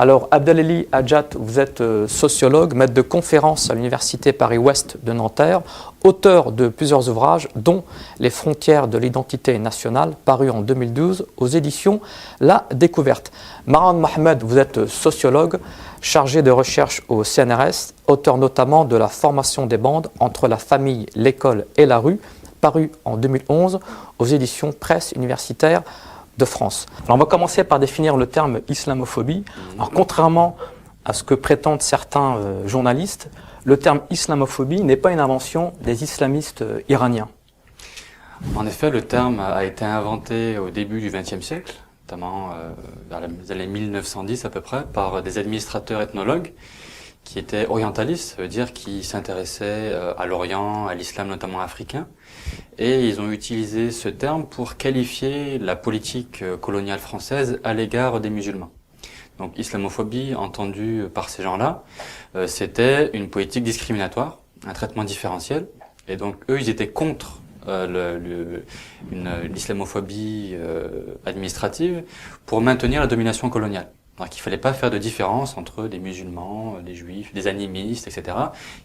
Alors, Abdelali Hadjat, vous êtes sociologue, maître de conférences à l'Université Paris-Ouest de Nanterre, auteur de plusieurs ouvrages, dont Les frontières de l'identité nationale, paru en 2012 aux éditions La Découverte. Marwan Mohamed, vous êtes sociologue, chargé de recherche au CNRS, auteur notamment de La formation des bandes entre la famille, l'école et la rue, paru en 2011 aux éditions Presse universitaire de France. Alors on va commencer par définir le terme islamophobie. Alors contrairement à ce que prétendent certains journalistes, le terme islamophobie n'est pas une invention des islamistes iraniens. En effet, le terme a été inventé au début du XXe siècle, notamment vers les années 1910 à peu près, par des administrateurs ethnologues qui étaient orientalistes, ça veut dire qui s'intéressaient à l'Orient, à l'islam notamment africain. Et ils ont utilisé ce terme pour qualifier la politique coloniale française à l'égard des musulmans. Donc islamophobie, entendue par ces gens-là, c'était une politique discriminatoire, un traitement différentiel. Et donc eux, ils étaient contre l'islamophobie administrative pour maintenir la domination coloniale. Donc il fallait pas faire de différence entre des musulmans, des juifs, des animistes, etc.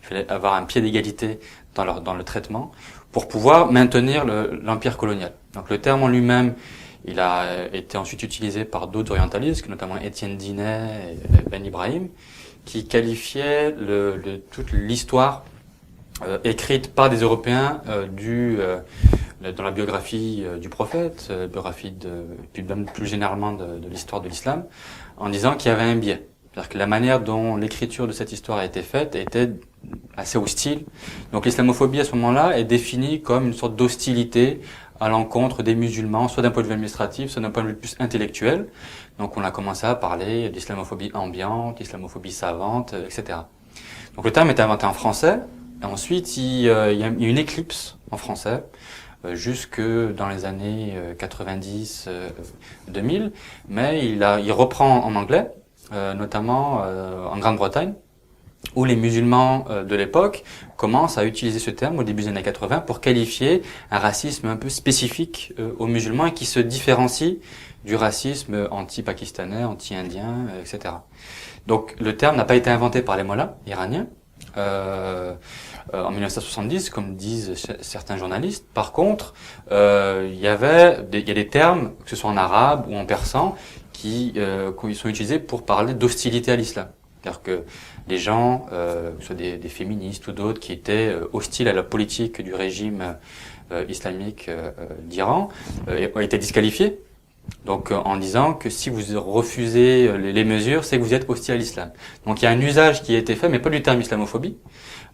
Il fallait avoir un pied d'égalité dans le traitement pour pouvoir maintenir l'empire colonial. Donc le terme en lui-même, il a été ensuite utilisé par d'autres orientalistes, notamment Étienne Dinet et Ben Ibrahim, qui qualifiaient toute l'histoire écrite par des Européens dans la biographie du prophète, biographie puis même plus généralement de l'histoire de l'islam, en disant qu'il y avait un biais. C'est-à-dire que la manière dont l'écriture de cette histoire a été faite était assez hostile. Donc l'islamophobie à ce moment-là est définie comme une sorte d'hostilité à l'encontre des musulmans, soit d'un point de vue administratif, soit d'un point de vue plus intellectuel. Donc on a commencé à parler d'islamophobie ambiante, d'islamophobie savante, etc. Donc le terme est inventé en français. Et ensuite, il y a une éclipse en français jusque dans les années 90-2000, mais il reprend en anglais, notamment en Grande-Bretagne, où les musulmans de l'époque commencent à utiliser ce terme au début des années 80 pour qualifier un racisme un peu spécifique aux musulmans et qui se différencie du racisme anti-pakistanais, anti-indien, etc. Donc le terme n'a pas été inventé par les mollahs iraniens, en 1970, comme disent certains journalistes. Par contre, il y a des termes, que ce soit en arabe ou en persan, qui sont utilisés pour parler d'hostilité à l'islam. C'est-à-dire que les gens, que ce soit des féministes ou d'autres, qui étaient hostiles à la politique du régime islamique d'Iran, ont été disqualifiés. Donc en disant que si vous refusez les mesures, c'est que vous êtes hostile à l'islam. Donc il y a un usage qui a été fait, mais pas du terme islamophobie.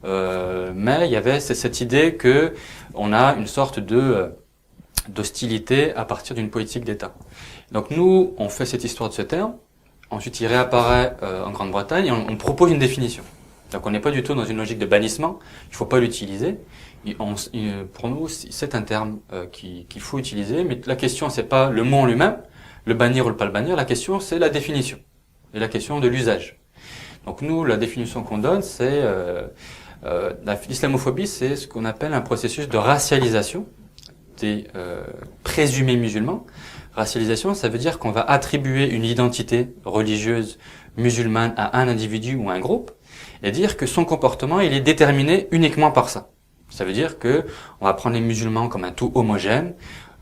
Mais il y avait cette idée que on a une sorte d'hostilité à partir d'une politique d'État. Donc nous, on fait cette histoire de ce terme. Ensuite, il réapparaît en Grande-Bretagne et on propose une définition. Donc on n'est pas du tout dans une logique de bannissement. Il faut pas l'utiliser. Pour nous, c'est un terme qu'il faut utiliser, mais la question c'est pas le mot en lui-même, le bannir ou le pas le bannir. La question c'est la définition et la question de l'usage. Donc nous, la définition qu'on donne, c'est l'islamophobie, c'est ce qu'on appelle un processus de racialisation des présumés musulmans. Racialisation, ça veut dire qu'on va attribuer une identité religieuse musulmane à un individu ou à un groupe et dire que son comportement, il est déterminé uniquement par ça. Ça veut dire que on va prendre les musulmans comme un tout homogène,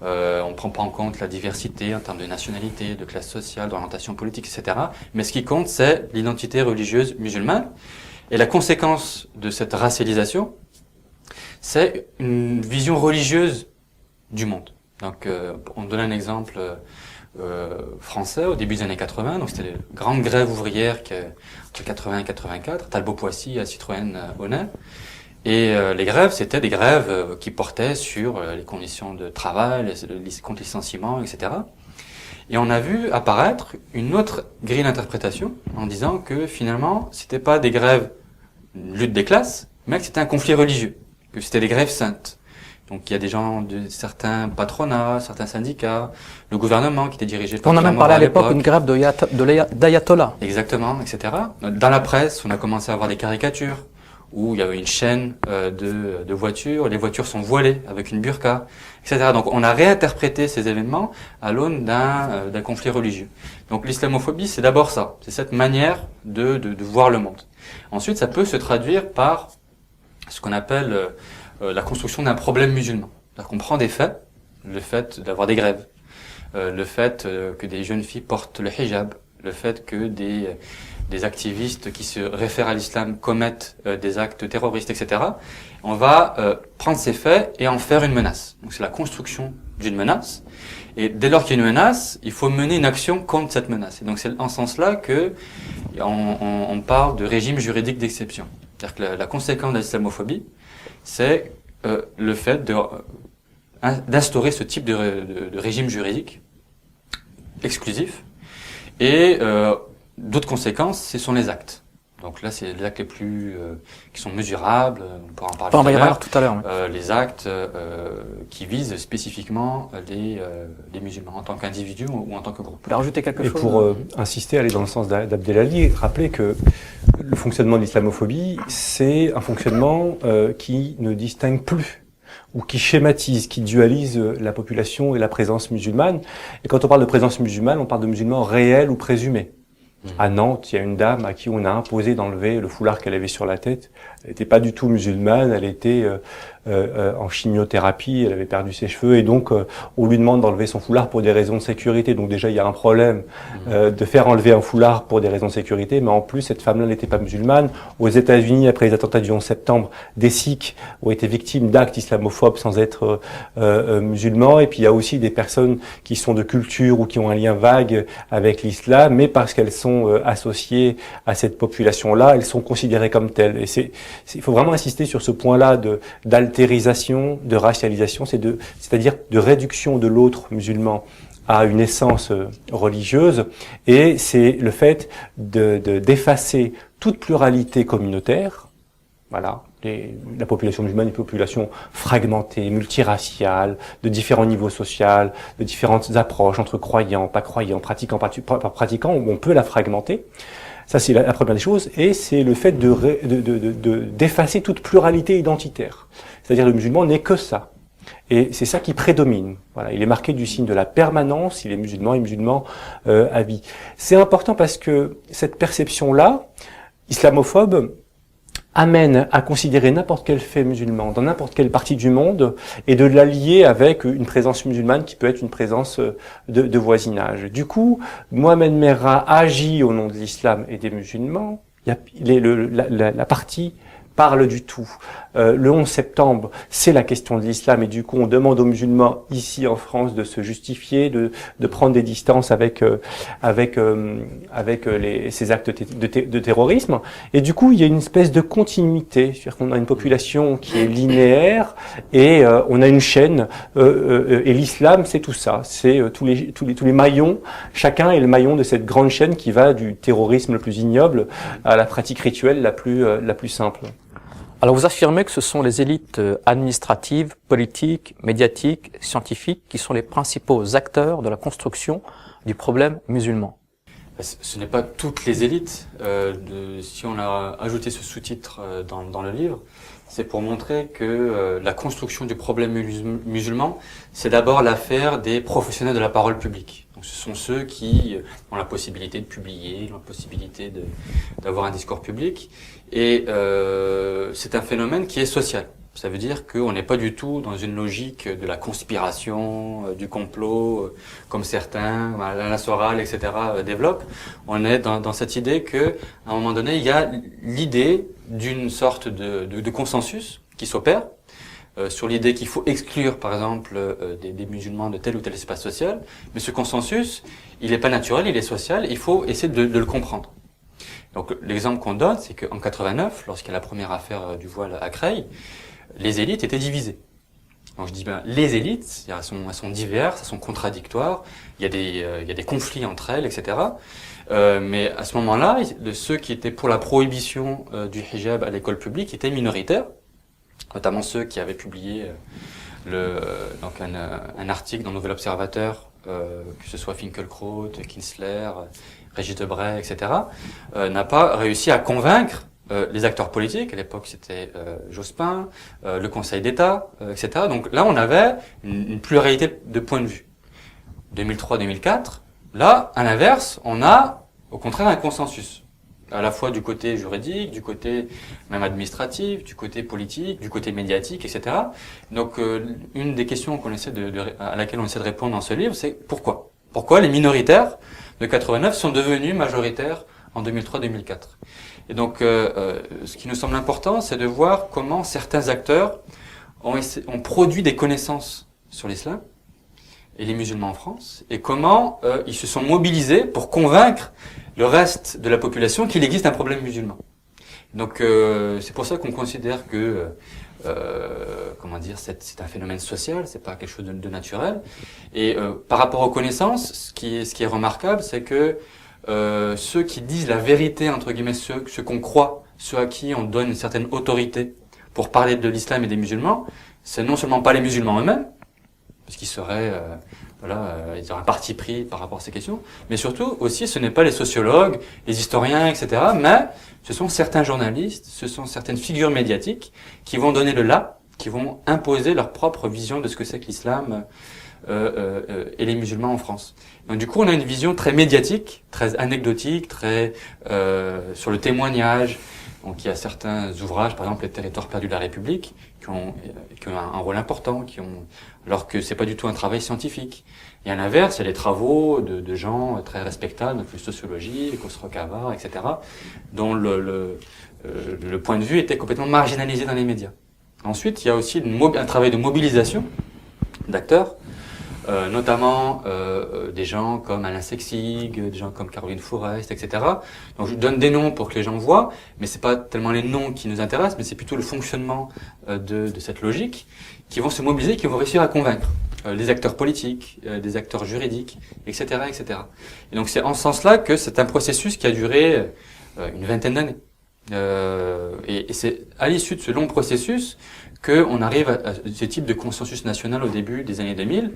on prend pas en compte la diversité en termes de nationalité, de classe sociale, d'orientation politique, etc. Mais ce qui compte, c'est l'identité religieuse musulmane. Et la conséquence de cette racialisation, c'est une vision religieuse du monde. Donc, on donne un exemple français au début des années 80. Donc, c'était les grandes grèves ouvrières entre 80 et 84, Talbot-Poissy à Citroën-Honnay. Et les grèves, c'était des grèves qui portaient sur les conditions de travail, contre licenciement, etc. Et on a vu apparaître une autre grille d'interprétation en disant que finalement, c'était pas des grèves, une lutte des classes, mais que c'était un conflit religieux, que c'était des grèves saintes. Donc il y a des gens de certains patronats, certains syndicats, le gouvernement qui était dirigé par... On a même parlé à l'époque d'une grève d'ayatollah. Exactement, etc. Dans la presse, on a commencé à avoir des caricatures. où il y avait une chaîne de voitures, les voitures sont voilées avec une burqa, etc. Donc on a réinterprété ces événements à l'aune d'un conflit religieux. Donc l'islamophobie, c'est d'abord ça, c'est cette manière de voir le monde. Ensuite, ça peut se traduire par ce qu'on appelle la construction d'un problème musulman. C'est-à-dire qu'on prend des faits, le fait d'avoir des grèves, le fait que des jeunes filles portent le hijab, le fait que des activistes qui se réfèrent à l'islam commettent des actes terroristes, etc. On va prendre ces faits et en faire une menace. Donc c'est la construction d'une menace. Et dès lors qu'il y a une menace, il faut mener une action contre cette menace. Et donc c'est en ce sens-là que on parle de régime juridique d'exception. C'est-à-dire que la conséquence de l'islamophobie, c'est le fait d'instaurer ce type de régime juridique exclusif. Et d'autres conséquences, ce sont les actes. Donc là, c'est les actes les plus qui sont mesurables. On pourra en parler on va y revenir tout à l'heure. Les actes qui visent spécifiquement les musulmans en tant qu'individus ou en tant que groupe. Vous voulez rajouter quelque chose? Et pour insister, aller dans le sens d'Abdelali, rappeler que le fonctionnement de l'islamophobie, c'est un fonctionnement qui ne distingue plus ou qui schématise, qui dualise la population et la présence musulmane. Et quand on parle de présence musulmane, on parle de musulmans réels ou présumés. À Nantes, il y a une dame à qui on a imposé d'enlever le foulard qu'elle avait sur la tête. Elle n'était pas du tout musulmane, elle était en chimiothérapie, elle avait perdu ses cheveux et donc on lui demande d'enlever son foulard pour des raisons de sécurité. Donc déjà il y a un problème de faire enlever un foulard pour des raisons de sécurité, mais en plus cette femme-là n'était pas musulmane. Aux États-Unis, après les attentats du 11 septembre, des Sikhs ont été victimes d'actes islamophobes sans être musulmans. Et puis il y a aussi des personnes qui sont de culture ou qui ont un lien vague avec l'islam, mais parce qu'elles sont associées à cette population-là, elles sont considérées comme telles. Et il faut vraiment insister sur ce point-là d'altérisation, de racialisation, c'est-à-dire de réduction de l'autre musulman à une essence religieuse, et c'est le fait d'effacer toute pluralité communautaire. Voilà, la population musulmane est une population fragmentée, multiraciale, de différents niveaux sociaux, de différentes approches entre croyants, pas croyants, pratiquants, pas pratiquants, on peut la fragmenter. Ça, c'est la première des choses, et c'est le fait d'effacer toute pluralité identitaire. C'est-à-dire le musulman n'est que ça. Et c'est ça qui prédomine. Voilà, il est marqué du signe de la permanence, il est musulman et musulman à vie. C'est important parce que cette perception-là, islamophobe, amène à considérer n'importe quel fait musulman dans n'importe quelle partie du monde et de l'allier avec une présence musulmane qui peut être une présence de voisinage. Du coup, Mohamed Merah agit au nom de l'islam et des musulmans. La partie parle du tout. Le 11 septembre, c'est la question de l'islam et du coup, on demande aux musulmans ici en France de se justifier, de prendre des distances avec ces actes de terrorisme. Et du coup, il y a une espèce de continuité, c'est-à-dire qu'on a une population qui est linéaire et on a une chaîne. Et l'islam, c'est tout ça, c'est tous les maillons. Chacun est le maillon de cette grande chaîne qui va du terrorisme le plus ignoble à la pratique rituelle la plus simple. Alors vous affirmez que ce sont les élites administratives, politiques, médiatiques, scientifiques qui sont les principaux acteurs de la construction du problème musulman. Ce n'est pas toutes les élites. Si on a ajouté ce sous-titre dans le livre, c'est pour montrer que la construction du problème musulman, c'est d'abord l'affaire des professionnels de la parole publique. Donc, ce sont ceux qui ont la possibilité de publier, ont la possibilité d'avoir un discours public. Et c'est un phénomène qui est social. Ça veut dire qu'on n'est pas du tout dans une logique de la conspiration, du complot, comme certains, Alain Soral, etc., développent. On est dans cette idée que, à un moment donné, il y a l'idée d'une sorte de consensus qui s'opère sur l'idée qu'il faut exclure, par exemple, des musulmans de tel ou tel espace social. Mais ce consensus, il n'est pas naturel, il est social. Il faut essayer de le comprendre. Donc, l'exemple qu'on donne, c'est qu'en 89, lorsqu'il y a la première affaire du voile à Creil, les élites étaient divisées. Donc je dis les élites, elles sont diverses, elles sont contradictoires, il y a des conflits entre elles, etc. Mais à ce moment-là, ceux qui étaient pour la prohibition du hijab à l'école publique étaient minoritaires, notamment ceux qui avaient publié un article dans le Nouvel Observateur, que ce soit Finkielkraut, Kinsler, Régis Debray, etc., n'a pas réussi à convaincre les acteurs politiques, à l'époque c'était Jospin, le Conseil d'État, etc. Donc là on avait une pluralité de points de vue. 2003-2004, là, à l'inverse, on a au contraire un consensus, à la fois du côté juridique, du côté même administratif, du côté politique, du côté médiatique, etc. Donc une des questions à laquelle on essaie de répondre dans ce livre, c'est pourquoi ? Pourquoi les minoritaires de 89 sont devenus majoritaires en 2003-2004 ? Et donc ce qui nous semble important, c'est de voir comment certains acteurs ont produit des connaissances sur l'islam et les musulmans en France, et comment ils se sont mobilisés pour convaincre le reste de la population qu'il existe un problème musulman. Donc c'est pour ça qu'on considère que c'est un phénomène social, c'est pas quelque chose de naturel. Et par rapport aux connaissances, ce qui est remarquable, c'est que ceux qui disent la vérité, entre guillemets, ceux qu'on croit, ceux à qui on donne une certaine autorité pour parler de l'islam et des musulmans, c'est non seulement pas les musulmans eux-mêmes, parce qu'ils seraient, ils auraient un parti pris par rapport à ces questions, mais surtout aussi, ce n'est pas les sociologues, les historiens, etc., mais ce sont certains journalistes, ce sont certaines figures médiatiques qui vont donner le là, qui vont imposer leur propre vision de ce que c'est que l'islam et les musulmans en France. Donc du coup, on a une vision très médiatique, très anecdotique, très sur le témoignage. Donc il y a certains ouvrages, par exemple les Territoires perdus de la République, qui ont un rôle important, alors que c'est pas du tout un travail scientifique. Et à l'inverse, il y a les travaux de gens très respectables, donc la sociologie, les Khosrow-Khavar, etc., dont le point de vue était complètement marginalisé dans les médias. Ensuite, il y a aussi un travail de mobilisation d'acteurs, notamment des gens comme Alain Sexig, des gens comme Caroline Fourest, etc. Donc je donne des noms pour que les gens voient, mais c'est pas tellement les noms qui nous intéressent, mais c'est plutôt le fonctionnement de cette logique, qui vont se mobiliser, qui vont réussir à convaincre les acteurs politiques, des acteurs juridiques, etc., etc. Et donc c'est en ce sens-là que c'est un processus qui a duré une vingtaine d'années. Et c'est à l'issue de ce long processus qu'on arrive à ce type de consensus national au début des années 2000,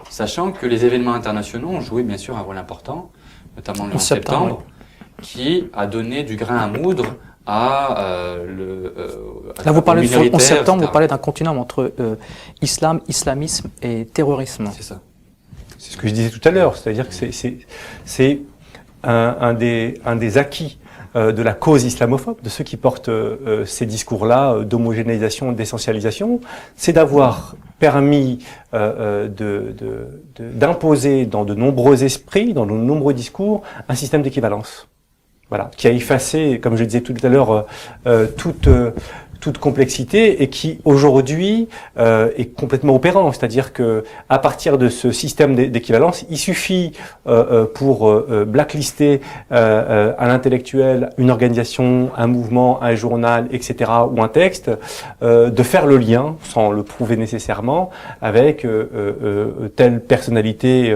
sachant que les événements internationaux ont joué bien sûr un rôle important, notamment le 11 septembre, qui a donné du grain à moudre à Là, vous parlez de 11 septembre, vous parlez d'un continuum entre islam, islamisme et terrorisme. C'est ça. C'est ce que je disais tout à l'heure, c'est-à-dire que c'est un des acquis de la cause islamophobe, de ceux qui portent ces discours-là d'homogénéisation, d'essentialisation, c'est d'avoir permis d'imposer dans de nombreux esprits, dans de nombreux discours, un système d'équivalence. Voilà, qui a effacé, comme je le disais tout à l'heure, toute complexité et qui aujourd'hui est complètement opérant. C'est-à-dire que à partir de ce système d'équivalence, il suffit pour blacklister un intellectuel, une organisation, un mouvement, un journal, etc. ou un texte, de faire le lien, sans le prouver nécessairement, avec telle personnalité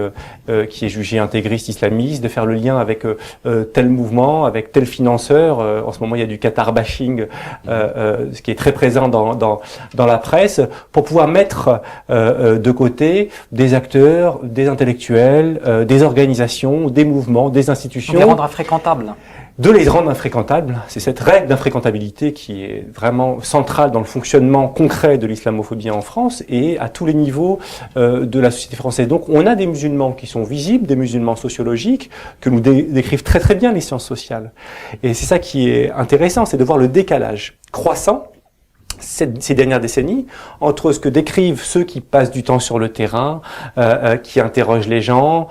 qui est jugée intégriste islamiste, de faire le lien avec tel mouvement, avec tel financeur. En ce moment, il y a du Qatar bashing, ce qui est très présent dans la presse, pour pouvoir mettre de côté des acteurs, des intellectuels, des organisations, des mouvements, des institutions. Les rendre infréquentables. De les rendre infréquentables. C'est cette règle d'infréquentabilité qui est vraiment centrale dans le fonctionnement concret de l'islamophobie en France et à tous les niveaux de la société française. Donc on a des musulmans qui sont visibles, des musulmans sociologiques, que nous décrivent très très bien les sciences sociales. Et c'est ça qui est intéressant, c'est de voir le décalage croissant ces dernières décennies entre ce que décrivent ceux qui passent du temps sur le terrain, qui interrogent les gens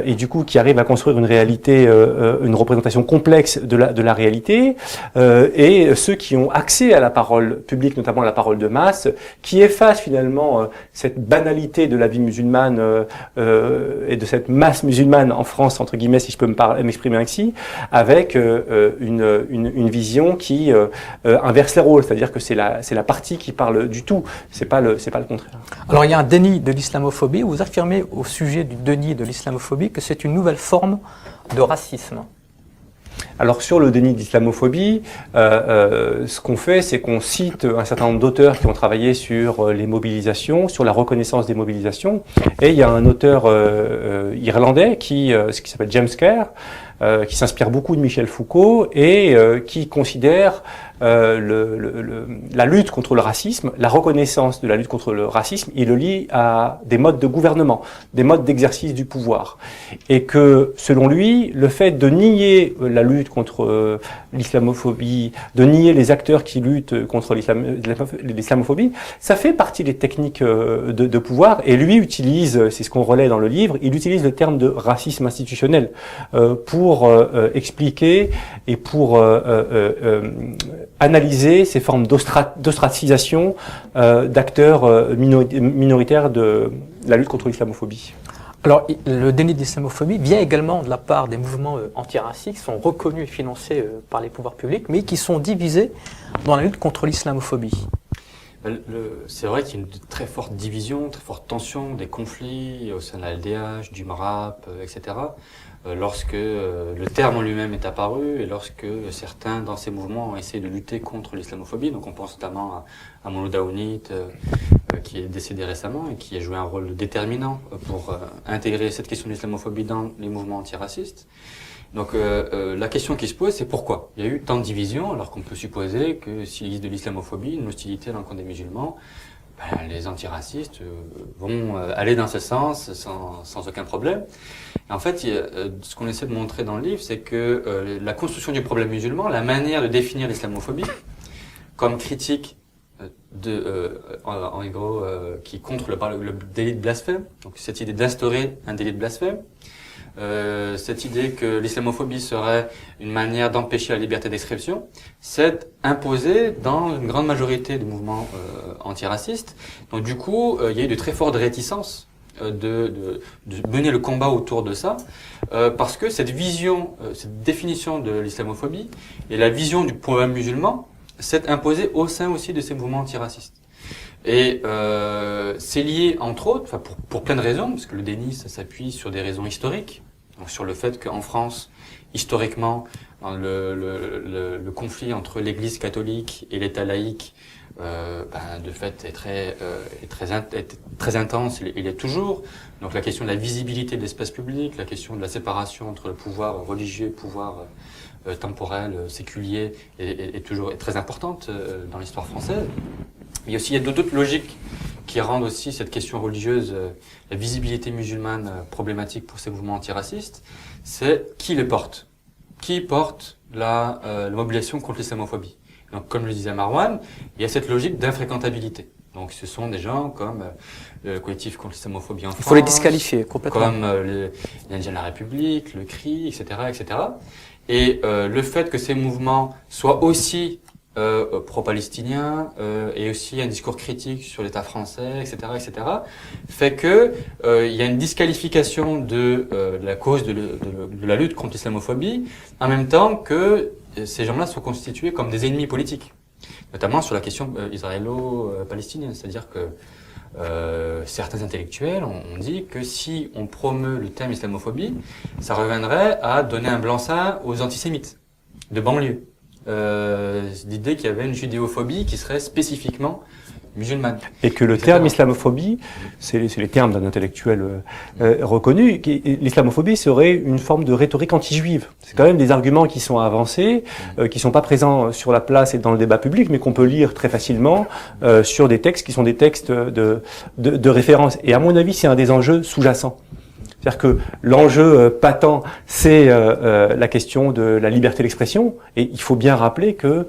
et du coup qui arrivent à construire une réalité, une représentation complexe de la réalité, et ceux qui ont accès à la parole publique, notamment à la parole de masse, qui effacent finalement cette banalité de la vie musulmane et de cette masse musulmane en France, entre guillemets, si je peux m'exprimer ainsi, avec une vision qui inverse les rôles, c'est-à-dire que c'est la partie qui parle du tout, c'est pas le contraire. Alors il y a un déni de l'islamophobie. Vous affirmez au sujet du déni de l'islamophobie que c'est une nouvelle forme de racisme. Alors sur le déni d'islamophobie, ce qu'on fait, c'est qu'on cite un certain nombre d'auteurs qui ont travaillé sur les mobilisations, sur la reconnaissance des mobilisations. Et il y a un auteur irlandais qui s'appelle James Kerr, qui s'inspire beaucoup de Michel Foucault et qui considère la lutte contre le racisme, la reconnaissance de la lutte contre le racisme, il le lie à des modes de gouvernement, des modes d'exercice du pouvoir. Et que, selon lui, le fait de nier la lutte contre l'islamophobie, de nier les acteurs qui luttent contre l'islamophobie, ça fait partie des techniques de pouvoir. Et lui utilise, c'est ce qu'on relaie dans le livre, il utilise le terme de racisme institutionnel pour expliquer et pour analyser ces formes d'ostracisation d'acteurs minoritaires de la lutte contre l'islamophobie. Alors, le déni d'islamophobie vient également de la part des mouvements antiracistes qui sont reconnus et financés par les pouvoirs publics, mais qui sont divisés dans la lutte contre l'islamophobie. C'est vrai qu'il y a une très forte division, très forte tension, des conflits au sein de la LDH, du MRAP, etc. Lorsque le terme en lui-même est apparu et lorsque certains dans ces mouvements ont essayé de lutter contre l'islamophobie. Donc on pense notamment à Mouloud Aounit, qui est décédé récemment et qui a joué un rôle déterminant pour intégrer cette question de l'islamophobie dans les mouvements antiracistes. Donc la question qui se pose, c'est pourquoi il y a eu tant de divisions, alors qu'on peut supposer que s'il existe de l'islamophobie, une hostilité à l'encontre des musulmans, les antiracistes vont aller dans ce sens sans aucun problème. Et en fait, ce qu'on essaie de montrer dans le livre, c'est que la construction du problème musulman, la manière de définir l'islamophobie comme critique en gros, qui contre le délit de blasphème, donc cette idée d'instaurer un délit de blasphème, cette idée que l'islamophobie serait une manière d'empêcher la liberté d'expression, c'est imposé dans une grande majorité des mouvements antiracistes. Donc du coup, il y a eu de très fortes réticences de mener le combat autour de ça, parce que cette vision, cette définition de l'islamophobie et la vision du problème musulman s'est imposée au sein aussi de ces mouvements antiracistes. Et c'est lié, entre autres, enfin pour plein de raisons, parce que le déni, ça s'appuie sur des raisons historiques, donc sur le fait qu'en France, historiquement, le conflit entre l'Église catholique et l'État laïque, de fait, est très intense, il est toujours. Donc la question de la visibilité de l'espace public, la question de la séparation entre le pouvoir religieux et le pouvoir temporel, séculier, est toujours très importante dans l'histoire française. Il y a d'autres logiques qui rendent aussi cette question religieuse, la visibilité musulmane problématique pour ces mouvements antiracistes. C'est qui les porte. Qui porte la mobilisation contre l'islamophobie. Donc, comme le disait Marwan, il y a cette logique d'infréquentabilité. Donc, ce sont des gens comme le collectif contre l'islamophobie en France. Il faut les disqualifier complètement. Comme l'Indien de la République, le CRI, etc., etc. Et le fait que ces mouvements soient aussi pro-palestinien et aussi un discours critique sur l'État français, etc., etc., fait que il y a une disqualification de la cause de la lutte contre l'islamophobie, en même temps que ces gens-là sont constitués comme des ennemis politiques, notamment sur la question israélo-palestinienne, c'est-à-dire que certains intellectuels ont dit que si on promeut le terme islamophobie, ça reviendrait à donner un blanc-seing aux antisémites de banlieue. L'idée qu'il y avait une judéophobie qui serait spécifiquement musulmane. Et que le terme islamophobie, c'est les termes d'un intellectuel reconnu, l'islamophobie serait une forme de rhétorique anti-juive. C'est quand même des arguments qui sont avancés, qui sont pas présents sur la place et dans le débat public, mais qu'on peut lire très facilement sur des textes qui sont des textes de référence. Et à mon avis, c'est un des enjeux sous-jacents. C'est-à-dire que l'enjeu patent, c'est la question de la liberté d'expression, et il faut bien rappeler que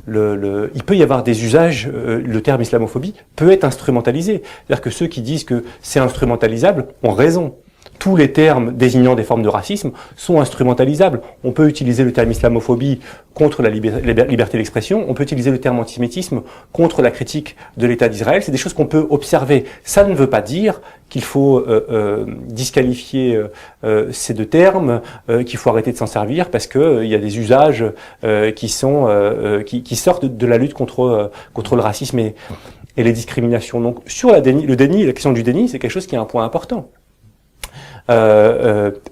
il peut y avoir des usages, le terme islamophobie peut être instrumentalisé. C'est-à-dire que ceux qui disent que c'est instrumentalisable ont raison. Tous les termes désignant des formes de racisme sont instrumentalisables. On peut utiliser le terme islamophobie contre la liberté d'expression, on peut utiliser le terme antisémitisme contre la critique de l'État d'Israël. C'est des choses qu'on peut observer. Ça ne veut pas dire qu'il faut disqualifier ces deux termes, qu'il faut arrêter de s'en servir parce que il y a des usages qui sortent de la lutte contre le racisme et les discriminations. Donc sur le déni, la question du déni, c'est quelque chose qui est un point important.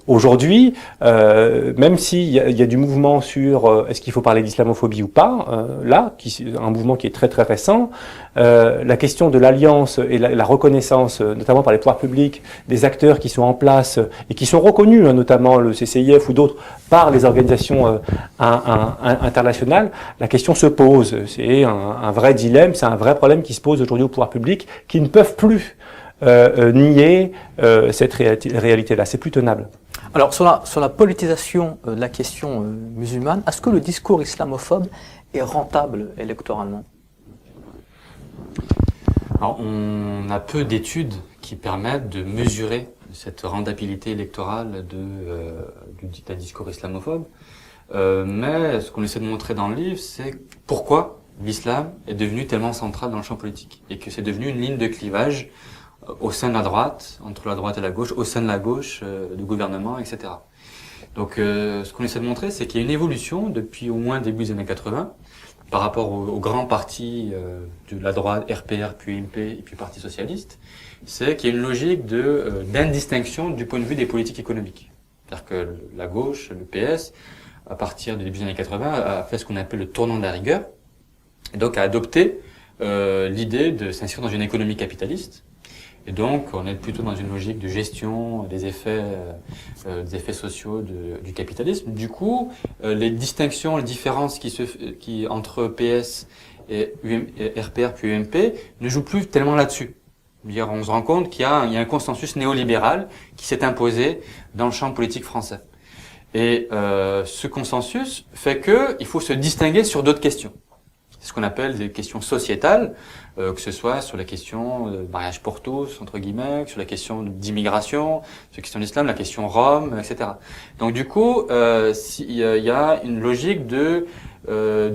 Aujourd'hui, même s'il y a du mouvement sur est-ce qu'il faut parler d'islamophobie ou pas, un mouvement qui est très très récent, la question de l'alliance et la reconnaissance, notamment par les pouvoirs publics, des acteurs qui sont en place et qui sont reconnus, notamment le CCIF ou d'autres, par les organisations internationales, la question se pose. C'est un vrai dilemme, c'est un vrai problème qui se pose aujourd'hui aux pouvoirs publics qui ne peuvent plus nier cette réalité-là. C'est plus tenable. Alors, sur la politisation de la question musulmane, est-ce que le discours islamophobe est rentable électoralement? Alors, on a peu d'études qui permettent de mesurer cette rentabilité électorale d'un discours islamophobe. Mais ce qu'on essaie de montrer dans le livre, c'est pourquoi l'islam est devenu tellement central dans le champ politique et que c'est devenu une ligne de clivage au sein de la droite, entre la droite et la gauche, au sein de la gauche, du gouvernement, etc. Donc, ce qu'on essaie de montrer, c'est qu'il y a une évolution depuis au moins début des années 80 par rapport aux grands partis de la droite, RPR, puis UMP et puis Parti socialiste. C'est qu'il y a une logique d'indistinction du point de vue des politiques économiques. C'est-à-dire que la gauche, le PS, à partir du début des années 80, a fait ce qu'on appelle le tournant de la rigueur, et donc a adopté l'idée de s'inscrire dans une économie capitaliste. Et donc, on est plutôt dans une logique de gestion des effets sociaux du capitalisme. Du coup, les distinctions, les différences entre PS et RPR puis UMP ne jouent plus tellement là-dessus. On se rend compte qu'il y a un consensus néolibéral qui s'est imposé dans le champ politique français. Et ce consensus fait qu'il faut se distinguer sur d'autres questions. C'est ce qu'on appelle des questions sociétales, que ce soit sur la question de mariage pour tous, entre guillemets, sur la question d'immigration, sur la question de l'islam, la question Rome, etc. Donc du coup, il y a une logique de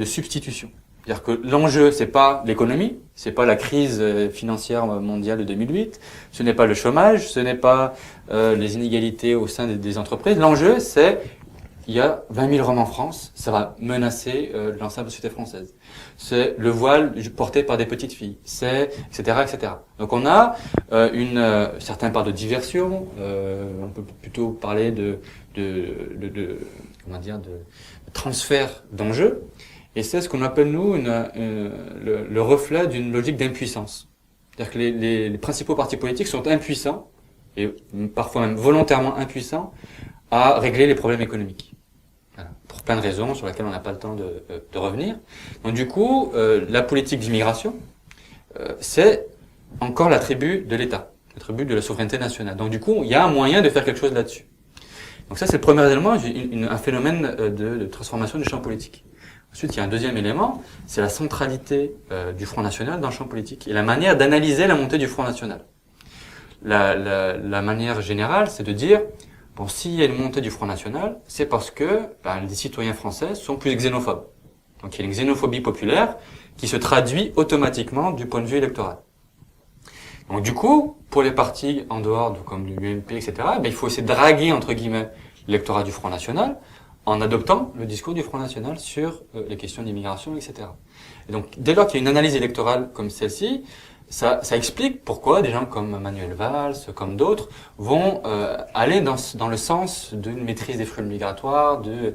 substitution. C'est-à-dire que l'enjeu, c'est pas l'économie, c'est pas la crise financière mondiale de 2008, ce n'est pas le chômage, ce n'est pas les inégalités au sein des entreprises. L'enjeu, c'est il y a 20 000 Roms en France, ça va menacer l'ensemble de la société française. C'est le voile porté par des petites filles, c'est etc. etc. Donc on a une certaine part de diversion, on peut plutôt parler de transfert d'enjeux. Et c'est ce qu'on appelle, nous, le reflet d'une logique d'impuissance. C'est-à-dire que les principaux partis politiques sont impuissants, et parfois même volontairement impuissants, à régler les problèmes économiques. Voilà. Pour plein de raisons sur lesquelles on n'a pas le temps de revenir. Donc du coup, la politique d'immigration, c'est encore l'attribut de l'État, l'attribut de la souveraineté nationale. Donc du coup, il y a un moyen de faire quelque chose là-dessus. Donc ça, c'est le premier élément, un phénomène de transformation du champ politique. Ensuite, il y a un deuxième élément, c'est la centralité du Front National dans le champ politique et la manière d'analyser la montée du Front National. La manière générale, c'est de dire, bon, s'il y a une montée du Front National, c'est parce que les citoyens français sont plus xénophobes. Donc il y a une xénophobie populaire qui se traduit automatiquement du point de vue électoral. Donc du coup, pour les partis en dehors, comme l'UMP, etc., il faut essayer de draguer, entre guillemets, l'électorat du Front National, en adoptant le discours du Front National sur les questions d'immigration, etc. Et donc, dès lors qu'il y a une analyse électorale comme celle-ci, ça explique pourquoi des gens comme Manuel Valls, comme d'autres, vont aller dans le sens d'une maîtrise des flux migratoires, de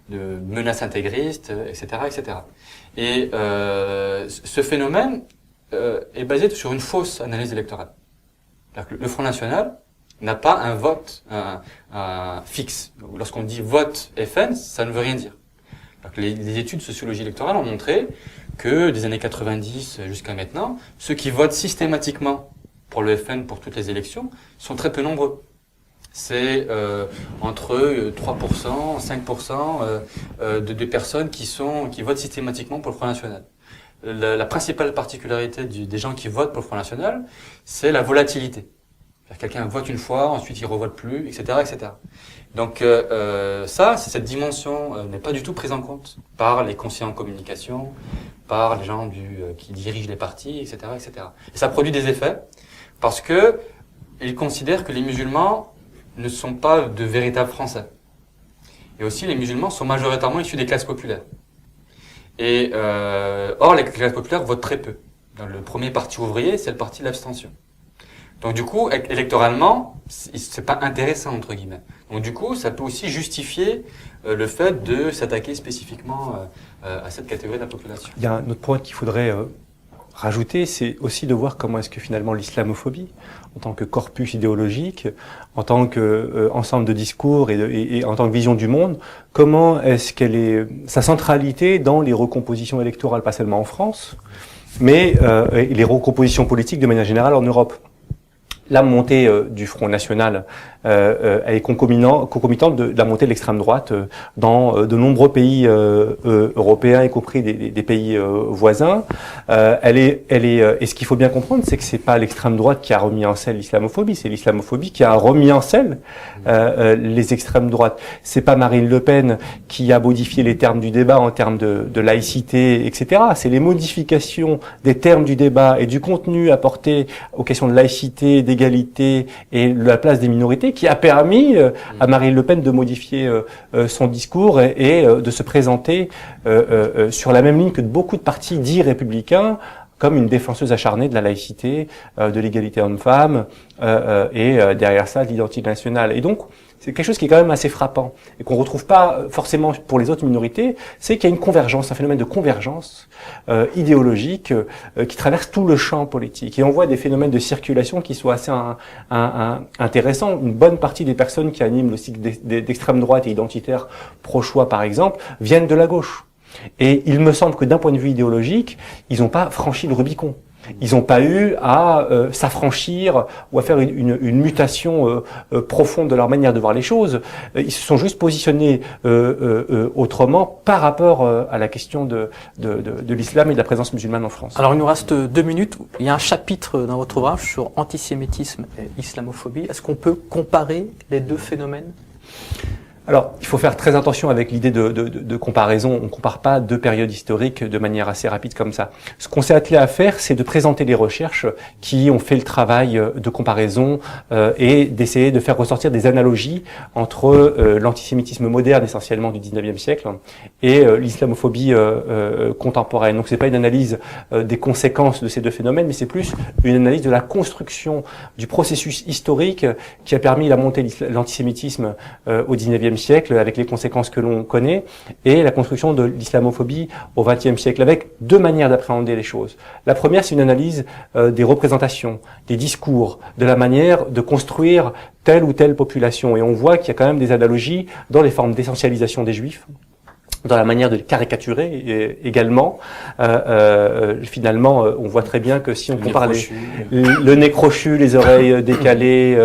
menaces intégristes, etc., etc. Et ce phénomène est basé sur une fausse analyse électorale. C'est-à-dire que le Front National n'a pas un vote fixe. Lorsqu'on dit vote FN, ça ne veut rien dire. Les études de sociologie électorale ont montré que des années 90 jusqu'à maintenant, ceux qui votent systématiquement pour le FN pour toutes les élections sont très peu nombreux. C'est entre 3%, 5% de personnes qui votent systématiquement pour le Front National. La principale particularité des gens qui votent pour le Front National, c'est la volatilité. Quelqu'un vote une fois, ensuite il revote plus, etc., etc. Donc cette dimension n'est pas du tout prise en compte par les conseillers en communication, par les gens qui dirigent les partis, etc., etc. Et ça produit des effets parce que ils considèrent que les musulmans ne sont pas de véritables Français. Et aussi, les musulmans sont majoritairement issus des classes populaires. Et or, les classes populaires votent très peu. Dans le premier parti ouvrier, c'est le parti de l'abstention. Donc du coup, électoralement, c'est pas intéressant entre guillemets. Donc du coup, ça peut aussi justifier le fait de s'attaquer spécifiquement à cette catégorie de la population. Il y a un autre point qu'il faudrait rajouter, c'est aussi de voir comment est-ce que finalement l'islamophobie, en tant que corpus idéologique, en tant que ensemble de discours et en tant que vision du monde, comment est-ce qu'elle est sa centralité dans les recompositions électorales, pas seulement en France, mais les recompositions politiques de manière générale en Europe. La montée du Front National est concomitante de la montée de l'extrême droite dans de nombreux pays européens, y compris des pays voisins. Et ce qu'il faut bien comprendre, c'est que c'est pas l'extrême droite qui a remis en selle l'islamophobie, c'est l'islamophobie qui a remis en selle les extrêmes droites. C'est pas Marine Le Pen qui a modifié les termes du débat en termes de laïcité, etc. C'est les modifications des termes du débat et du contenu apporté aux questions de laïcité, d'égalité et de la place des minorités qui a permis à Marine Le Pen de modifier son discours et de se présenter sur la même ligne que beaucoup de partis dits républicains, comme une défenseuse acharnée de la laïcité, de l'égalité homme-femme, et derrière ça, de l'identité nationale. Et donc, c'est quelque chose qui est quand même assez frappant et qu'on retrouve pas forcément pour les autres minorités, c'est qu'il y a une convergence, un phénomène de convergence idéologique qui traverse tout le champ politique. Et on voit des phénomènes de circulation qui sont assez intéressants. Une bonne partie des personnes qui animent le cycle d'extrême droite et identitaire pro-choix, par exemple, viennent de la gauche. Et il me semble que d'un point de vue idéologique, ils n'ont pas franchi le Rubicon. Ils n'ont pas eu à s'affranchir ou à faire une mutation profonde de leur manière de voir les choses. Ils se sont juste positionnés autrement par rapport à la question de l'islam et de la présence musulmane en France. Alors il nous reste 2 minutes. Il y a un chapitre dans votre ouvrage sur antisémitisme et islamophobie. Est-ce qu'on peut comparer les deux phénomènes ? Alors, il faut faire très attention avec l'idée de comparaison. On ne compare pas deux périodes historiques de manière assez rapide comme ça. Ce qu'on s'est attelé à faire, c'est de présenter les recherches qui ont fait le travail de comparaison et d'essayer de faire ressortir des analogies entre l'antisémitisme moderne, essentiellement du 19e siècle, et l'islamophobie contemporaine. Donc, c'est pas une analyse des conséquences de ces deux phénomènes, mais c'est plus une analyse de la construction du processus historique qui a permis la montée de l'antisémitisme au 19e siècle, avec les conséquences que l'on connaît, et la construction de l'islamophobie au XXe siècle, avec deux manières d'appréhender les choses. La première, c'est une analyse des représentations, des discours, de la manière de construire telle ou telle population. Et on voit qu'il y a quand même des analogies dans les formes d'essentialisation des Juifs, dans la manière de les caricaturer également. Finalement, on voit très bien que si on compare le nez crochu, les oreilles décalées,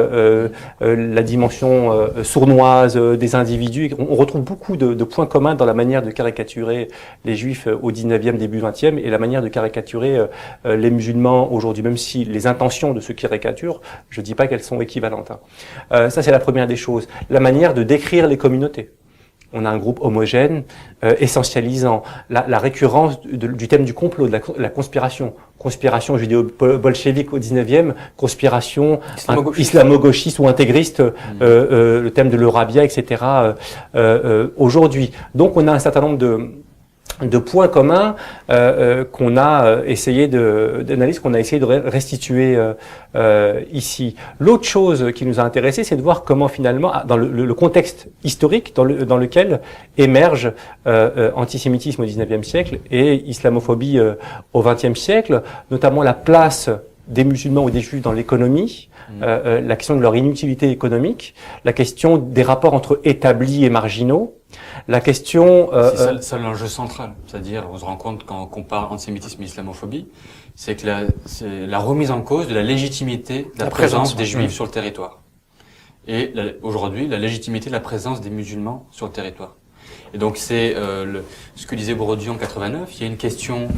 la dimension sournoise des individus, on retrouve beaucoup de points communs dans la manière de caricaturer les Juifs au 19e, début 20e, et la manière de caricaturer les musulmans aujourd'hui, même si les intentions de ceux qui caricaturent, je dis pas qu'elles sont équivalentes. Ça, c'est la première des choses. La manière de décrire les communautés. On a un groupe homogène, essentialisant la récurrence du thème du complot, de la conspiration. Conspiration judéo-bolchevique au 19e, conspiration islamo-gauchiste ou intégriste, le thème de l'Eurabia, etc. Aujourd'hui. Donc on a un certain nombre de points communs qu'on a essayé d'analyse, qu'on a essayé de restituer ici. L'autre chose qui nous a intéressé, c'est de voir comment finalement, dans le contexte historique dans lequel émerge antisémitisme au XIXe siècle et islamophobie au XXe siècle, notamment la place des musulmans ou des juifs dans l'économie, la question de leur inutilité économique, la question des rapports entre établis et marginaux, la question... c'est ça l'enjeu central. C'est-à-dire, on se rend compte quand on compare antisémitisme et islamophobie, c'est que c'est la remise en cause de la légitimité de la présence des juifs sur le territoire. Et aujourd'hui, la légitimité de la présence des musulmans sur le territoire. Et donc c'est ce que disait Bourdieu en 89. Il y a une question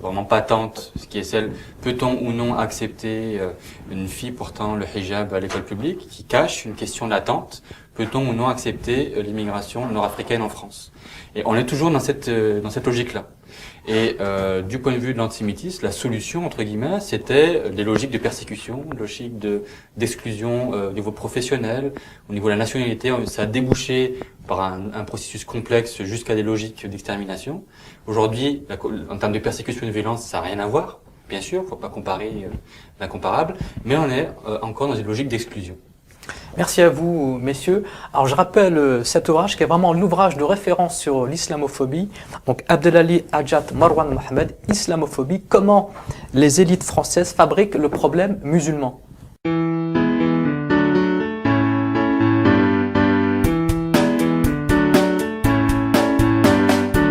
vraiment patente, ce qui est celle: peut-on ou non accepter une fille portant le hijab à l'école publique, qui cache une question latente: peut-on ou non accepter l'immigration nord-africaine en France? Et on est toujours dans cette logique-là. Et du point de vue de l'antisémitisme, la solution, entre guillemets, c'était des logiques de persécution, logiques d'exclusion au niveau professionnel, au niveau de la nationalité. Ça a débouché par un processus complexe jusqu'à des logiques d'extermination. Aujourd'hui, en termes de persécution et de violence, ça n'a rien à voir. Bien sûr, il ne faut pas comparer l'incomparable, mais on est encore dans une logique d'exclusion. Merci à vous, messieurs. Alors, je rappelle cet ouvrage qui est vraiment l'ouvrage de référence sur l'islamophobie. Donc, Abdelali Hadjat Marwan Mohamed, Islamophobie, comment les élites françaises fabriquent le problème musulman.